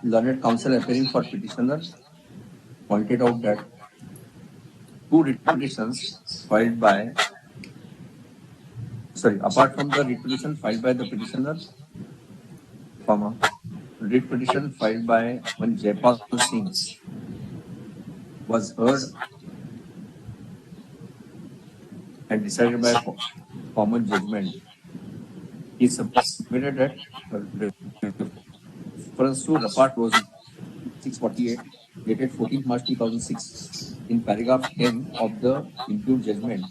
Learned counsel appearing for petitioner pointed out that two writ petitions filed by, apart from the writ petition filed by the petitioner, writ petition filed by one Jaipal Singh was heard and decided by common judgment. He submitted that reference to report was 648 dated 14th March 2006 in paragraph 10 of the impugned judgment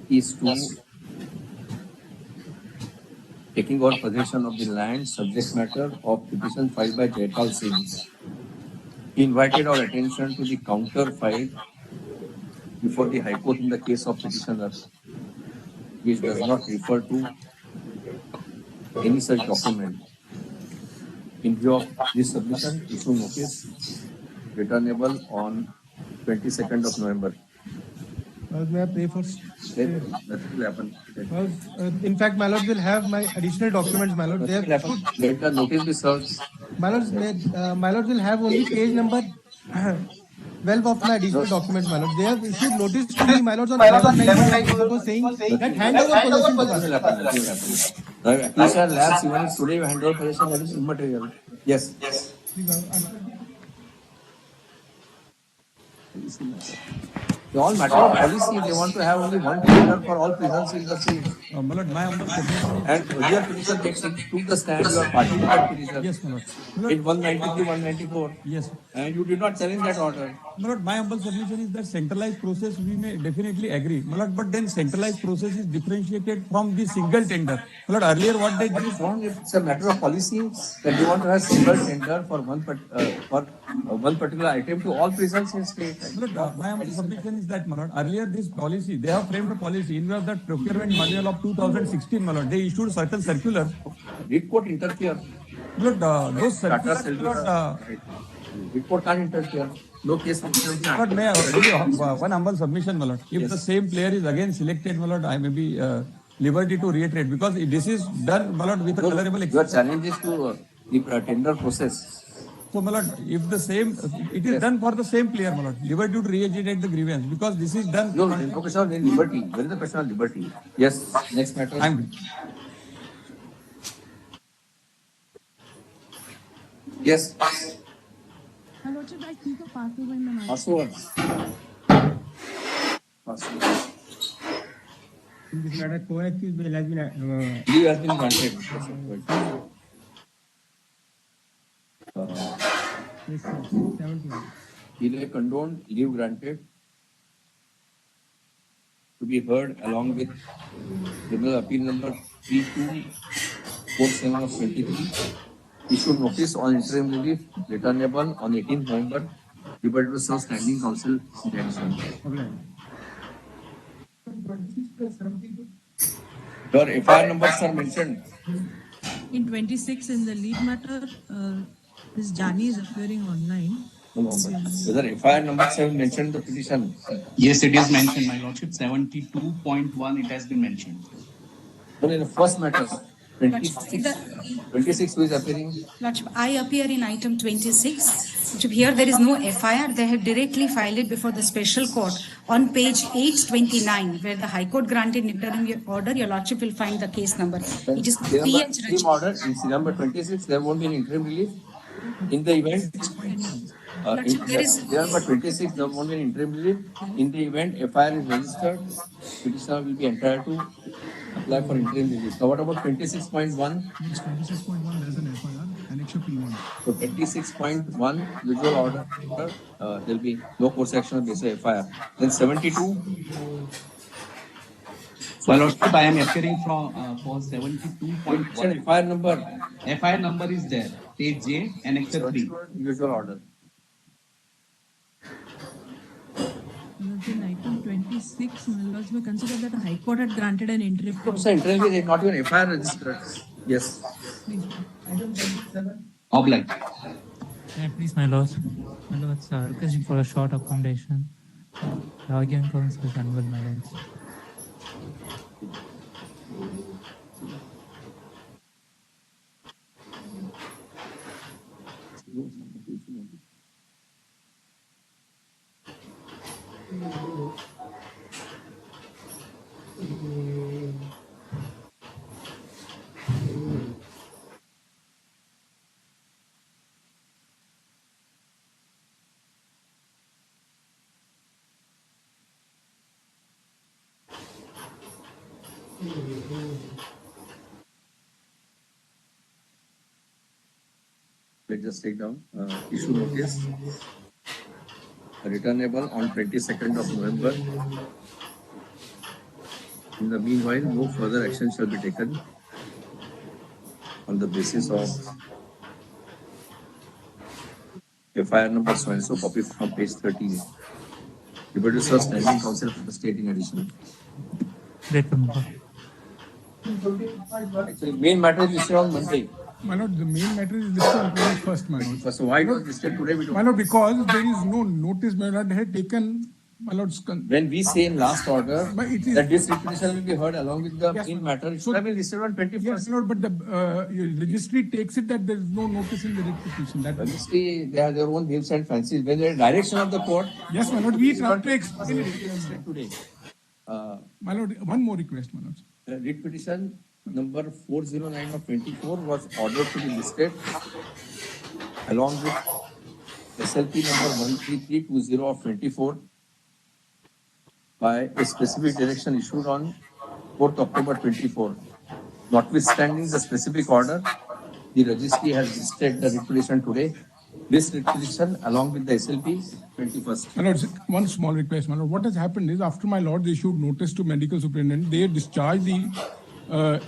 is to taking over possession of the land subject matter of petition filed by Jaipal Singh. He invited our attention to the counter filed before the High Court in the case of petitioner, which does not refer to any such document. In view of this submission, issue notice returnable on 22nd of November. May I pray first? That will happen. In fact, my lord will have my additional documents, my lord. Let the notice be served. My lord, my lord will have only page number 12 of my additional documents, my lord. They have issued notice to me, my lord, on 11/9 saying that handover possession to us. Application lapse even if today you hand over possession, that is immaterial. Yes. They all matter of policy. They want to have only one prisoner for all prisons in the state. My lord, my humble submission. And earlier petition took the stand. You are party to that petition. Yes, my lord. In 193, 194. Yes. And you did not challenge that order. My lord, my humble submission is that centralized process we may definitely agree. My lord, but then centralized process is differentiated from the single tender. My lord, earlier what they did is wrong. It's a matter of policy that they want to have single tender for one particular item to all prisons in state. My lord, my humble submission is that, my lord, earlier this policy, they have framed a policy in view of that procurement manual of 2016, my lord. They issued certain circulars. Did court interfere? My lord, those circulars, Did court can't interfere? No case. But may I one humble submission, my lord. If the same player is again selected, my lord, I may be liberty to reiterate because this is done, my lord, with a colorable exception. Your challenge is to the tender process. So, my lord, if the same, it is done for the same player, my lord. Liberty to reiterate the grievance because this is done. No, invocation of liberty. Where is the question of liberty? Yes. Next matter. Yes. My lordship, I speak of Passover in the night. Passover. In this matter, co-accused bail has been leave has been granted. Delay condoned, leave granted to be heard along with criminal appeal number 3247 of 23. Issued notice on interim relief returnable on 18th November. Liberty to serve standing counsel in addition. Your FIR numbers are mentioned. In 26 in the lead matter, this Jani is appearing online. Whether FIR numbers have mentioned in the petition? Yes, it is mentioned, my lordship. 72.1, it has been mentioned. But in the first matter, 26 who is appearing? Lordship, I appear in item 26. Lordship, here there is no FIR. They have directly filed it before the special court on page 829, where the High Court granted interim order. Your Lordship will find the case number. It is interim order. In number 26, there won't be an interim relief. In the event, number 26, there won't be an interim relief. In the event FIR is registered, petitioner will be entitled to apply for interim relief. So what about 26.1? Yes, 26.1 there is an FIR, Annexure P1. So 26.1 usual order, there will be no course action based on FIR. Then 72. So, Lordship, I am appearing for 72.1. FIR number. FIR number is there. Page J, Annexure 3. Usual order. In item 26, my lords may consider that the High Court had granted an interim. So interim is not even FIR registered. Yes. Oblike. Please, my lords. My lords, requesting for a short accommodation. The argument counsel is unwell, my lords. let's just take down, issue notice, returnable on 22nd of November. In the meanwhile, no further action shall be taken on the basis of FIR number so and so, copy from page 13. Liberty Sir, Standing Counsel for the State in addition. Grateful, my lord. Actually, main matter is listed on Monday. My lord, the main matter is listed on 21st, my lord. So why not listed today? We don't. My lord, because there is no notice, my lord, had taken, my lord's. When we say in last order But it is- that this petition will be heard along with the Yes, main ma'am. matter, it So- should have been listed on 21st. Yes, my lord, but the registry takes it that there is no notice in the writ petition. That Obviously, they have their own whims and fancies. When they are direction of the court, yes, my lord, we try to it explain is it. listed today. My lord, one more request, my lord. Writ petition number 409 of 24 was ordered to be listed along with SLP number 13320 of 24 by a specific direction issued on 4th October 24. Notwithstanding the specific order, the registry has listed the writ petition today. This writ petition along with the SLP 21st. My lord, one small request, my lord. What has happened is after my lords issued notice to medical superintendent, they discharged the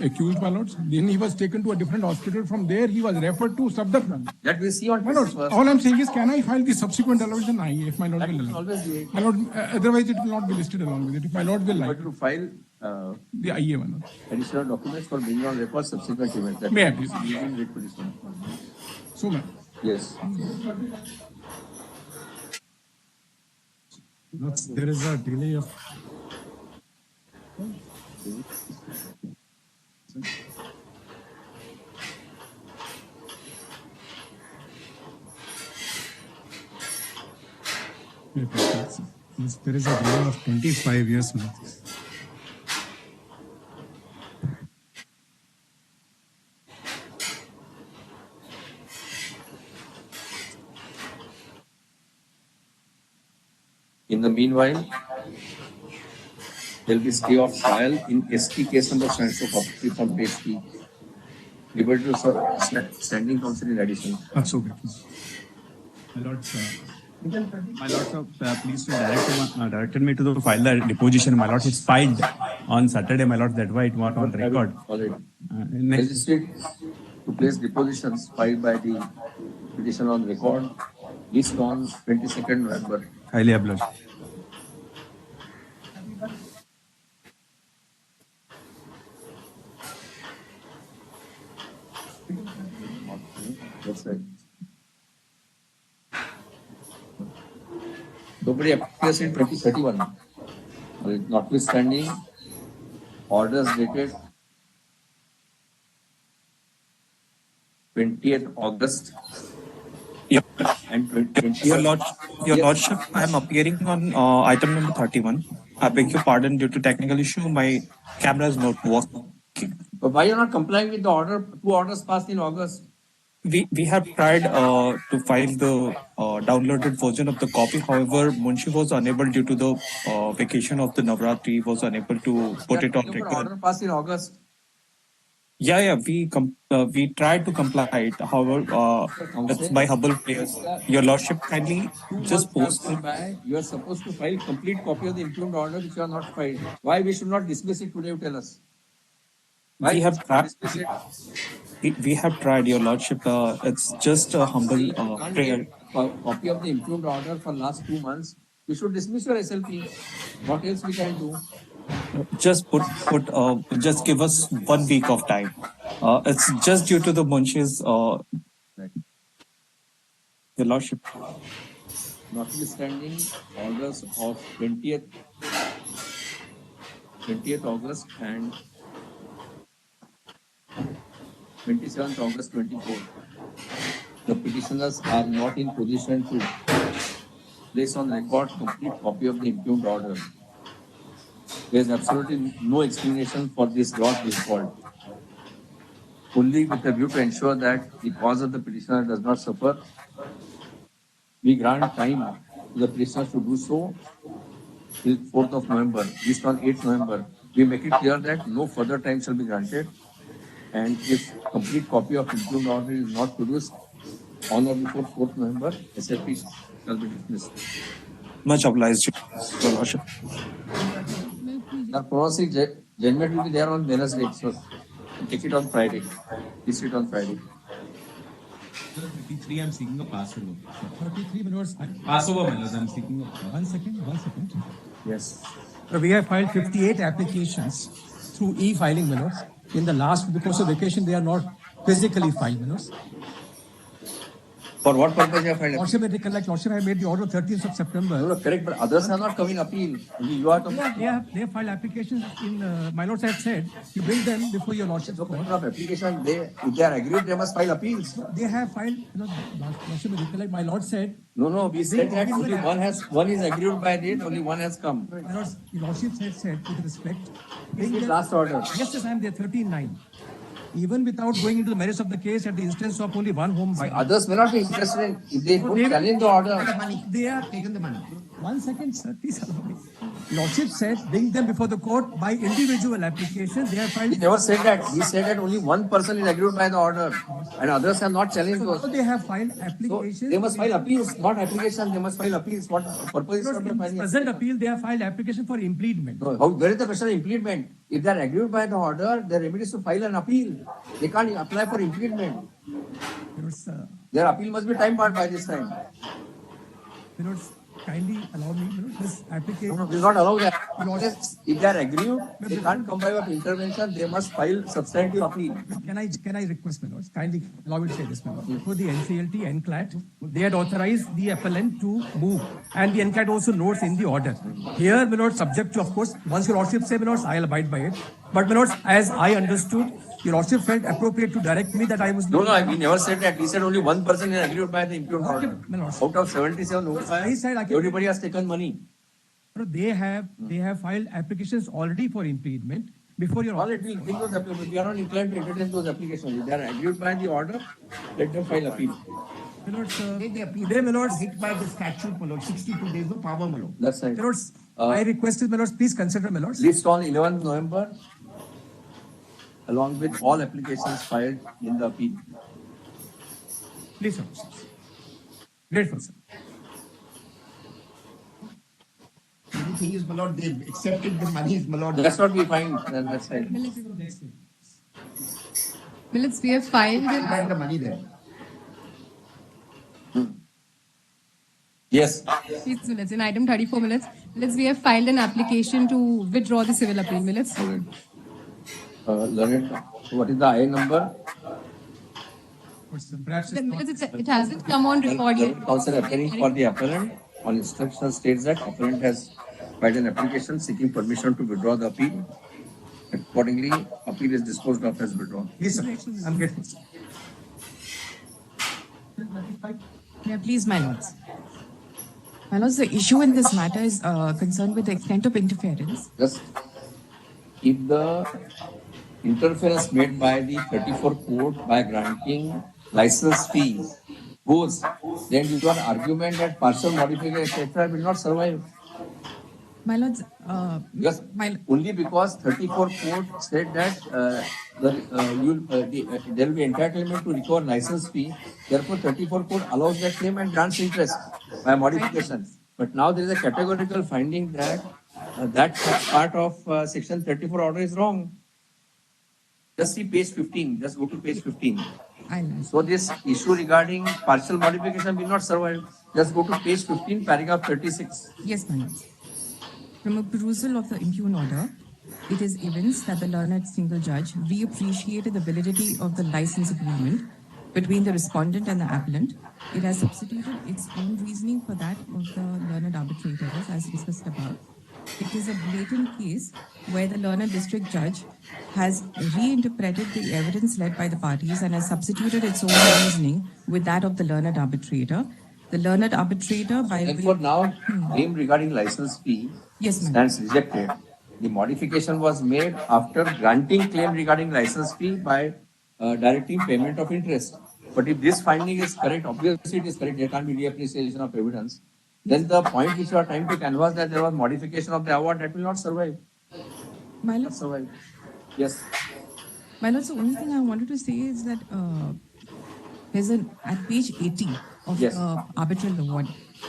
accused, my lords. Then he was taken to a different hospital. From there, he was referred to Sabdarpran. That we see on My lord, 21st. all I'm saying is, can I file the subsequent allowance if my lord That will will allow? always be. My lord, otherwise it will not be listed along with it. If my lord will like But to file the IA, my lord. additional documents for bringing on record subsequent events. That May I is please? using writ petition. So, ma'am. Yes. There is a delay of. There is a delay of 25 years now. In the meanwhile, there will be stay of trial in ST case number so copy from page 3. Liberty to serve standing counsel in addition. That's okay. My lord, sir, please directed me to file the deposition. My lord, it's filed on Saturday. My lord, that's why it was on record. Already. Next, Magistrate to place depositions filed by the petition on record list on 22nd November. highly obliged. That's right. Nobody appears in 2031. Notwithstanding orders dated 20th August and 20th. Your Lordship, I am appearing on item number 31. I beg your pardon due to technical issue. My camera is not working. But why you are not complying with the order? 2 orders passed in August. We have tried to file the downloaded version of the copy. However, Munshi was unable due to the vacation of the Navratri. Was unable to put it on record. Order passed in August. Yeah. We tried to comply it. However, it's by Hubble players. Your Lordship, kindly just post. You are supposed to file complete copy of the impugned order which you are not filed. Why we should not dismiss it today? You tell us. Why We have tried. dismiss it? We have tried, Your Lordship. It's just a humble Can't prayer. get a copy of the impugned order for last 2 months. You should dismiss your SLP. What else we can do? Just just give us 1 week of time. It's just due to the Munshi's, Your Lordship. Notwithstanding orders of 20th August and 27th August 24. The petitioners are not in position to place on record complete copy of the impugned order. There is absolutely no explanation for this gross default. Only with a view to ensure that the cause of the petitioner does not suffer, we grant time to the petitioners to do so till 4th of November. Based on 8th November, we make it clear that no further time shall be granted. And if complete copy of impugned order is not produced, on or before 4th November, SFP shall be dismissed. Much obliged, Your Lordship. The pronouncing judgment will be there on Wednesday, so take it on Friday. Please it on Friday. 33, I'm seeking a Passover. 33 minutes. Passover, my lords, I'm seeking a... 1 second. Yes. So we have filed 58 applications through e-filing minutes. In the last, because of vacation, they are not physically filed minutes. For what purpose you have filed? Lordship, Lordship, I made the order 13th of September. No, correct, but others are not coming appeal. Only you are coming. They have filed applications in, my lords have said, you bring them before your lordship. So, of application, if they are agreed, they must file appeals. They have filed, Lordship, my lord said. No, we said that only one is agreed by date, only one has come. My lords, Lordship said with respect. Last order. Yes, I am there, 13-9. Even without going into the merits of the case at the instance of only one home buyer. Others may not be interested in, if they don't challenge the order. They are taken the money. 1 second, sir, please allow me. Lordship said, bring them before the court by individual application. They have filed. He never said that. He said that only one person is agreed by the order and others have not challenged those. So they have filed applications. So they must file appeals, not application. They must file appeals. What purpose is of the filing? Present appeal, they have filed application for impleadment. No, where is the question of impleadment? If they are agreed by the order, their remedy is to file an appeal. They can't apply for impleadment. Their appeal must be time barred by this time. Kindly allow me, this application. No, we will not allow that. If they are agreed, they can't comply with intervention, they must file substantive appeal. Can I request, my lords, kindly allow me to say this, my lord. For the NCLT, NCLAT, they had authorized the appellant to move, and the NCLAT also notes in the order. Here, my lord, subject to, of course, once your lordship say, my lords, I'll abide by it. But, my lords, as I understood, your lordship felt appropriate to direct me that I was... No, we never said that. We said only one person is agreed by the impute order. Out of 77 notifiers, everybody has taken money. They have filed applications already for impediment before your... All it will bring those applications. We are not inclined to entertain those applications. If they are agreed by the order, let them file appeal. They, my lords, hit by the statute, my lords, 62 days of power, my lord. That's right. My lords, I requested, my lords, please consider, my lords. List on 11th November, along with all applications filed in the appeal. Please, sir. Grateful, sir. The thing is, my lord, they've accepted the money, my lord. That's what we find. That's right. Minutes, we have filed the money there. Yes. Please, minutes. In item 34 minutes, we have filed an application to withdraw the civil appeal. Minutes. Learned, what is the I number? It hasn't come on record yet. Counsel appearing for the appellant on instruction states that appellant has filed an application seeking permission to withdraw the appeal. Accordingly, appeal is disposed of as withdrawn. Yes, sir. I'm grateful. Yeah, please, my lords. My lords, the issue in this matter is concerned with the extent of interference. Just if the interference made by the 34 court by granting license fees goes, then your argument that partial modification etc. will not survive. My lords, Yes, only because 34 court said that there will be entitlement to recover license fee. Therefore, 34 court allows that claim and grants interest by modification. But now there is a categorical finding that that part of section 34 order is wrong. Just see page 15. Just go to page 15. So this issue regarding partial modification will not survive. Just go to page 15, paragraph 36. Yes, my lords. From a perusal of the impugn order, it is evinced that the learned single judge reappreciated the validity of the license agreement between the respondent and the appellant. It has substituted its own reasoning for that of the learned arbitrators, as discussed above. It is a blatant case where the learned district judge has reinterpreted the evidence led by the parties and has substituted its own reasoning with that of the learned arbitrator. The learned arbitrator, by and for now, claim regarding license fee stands rejected. The modification was made after granting claim regarding license fee by directing payment of interest. But if this finding is correct, obviously it is correct, there can't be reappreciation of evidence. Then the point which you are trying to canvass that there was modification of the award, that will not survive. My lord, not survive. Yes. My lord, the only thing I wanted to say is that at page 80 of Yes. the arbitral award,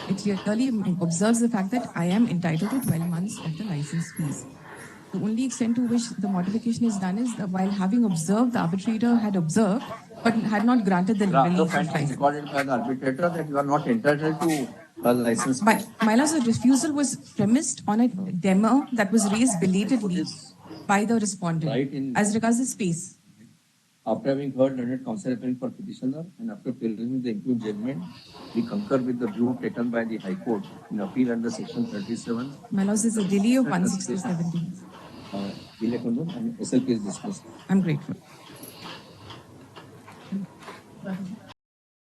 it clearly observes the fact that I am entitled to 12 months of the license fees. The only extent to which the modification is done is that while having observed, the arbitrator had observed, but had not granted the Draft relief of of and license. recorded by the arbitrator that you are not entitled to a license. My lord's refusal was premised on a demo that was raised belatedly by the respondent as regards the space. After having heard learned counsel appearing for petitioner and after perusing the impugned judgment, we concur with the view taken by the High Court in appeal under section 37. My lord, there's a delay of 167 days. Delay and SLP is dismissed. I'm grateful.